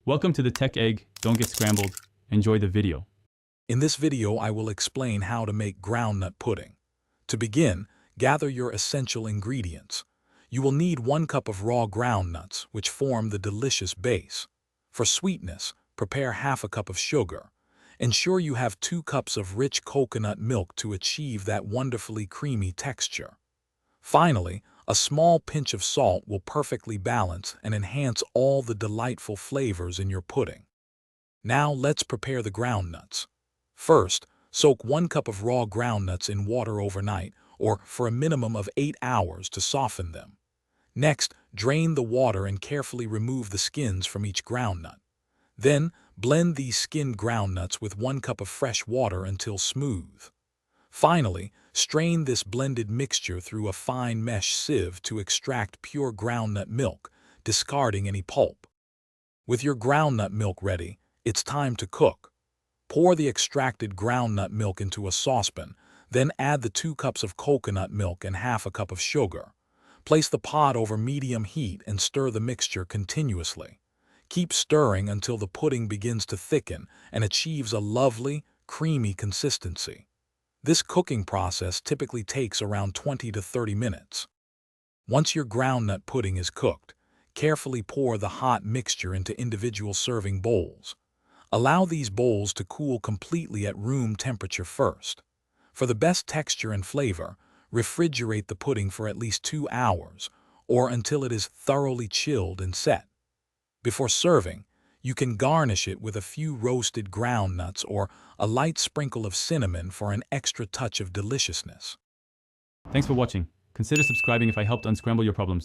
Welcome to the Tech Egg. Don't get scrambled. Enjoy the video. In this video, I will explain how to make groundnut pudding. To begin, gather your essential ingredients. You will need 1 cup of raw groundnuts, which form the delicious base. For sweetness, prepare half a cup of sugar. Ensure you have 2 cups of rich coconut milk to achieve that wonderfully creamy texture. Finally, a small pinch of salt will perfectly balance and enhance all the delightful flavors in your pudding. Now let's prepare the groundnuts. First, soak 1 cup of raw groundnuts in water overnight, or for a minimum of 8 hours to soften them. Next, drain the water and carefully remove the skins from each groundnut. Then, blend these skinned groundnuts with 1 cup of fresh water until smooth. Finally, strain this blended mixture through a fine mesh sieve to extract pure groundnut milk, discarding any pulp. With your groundnut milk ready, it's time to cook. Pour the extracted groundnut milk into a saucepan, then add the 2 cups of coconut milk and half a cup of sugar. Place the pot over medium heat and stir the mixture continuously. Keep stirring until the pudding begins to thicken and achieves a lovely, creamy consistency. This cooking process typically takes around 20 to 30 minutes. Once your groundnut pudding is cooked, carefully pour the hot mixture into individual serving bowls. Allow these bowls to cool completely at room temperature first. For the best texture and flavor, refrigerate the pudding for at least 2 hours, or until it is thoroughly chilled and set. Before serving, you can garnish it with a few roasted groundnuts or a light sprinkle of cinnamon for an extra touch of deliciousness. Thanks for watching. Consider subscribing if I helped unscramble your problems.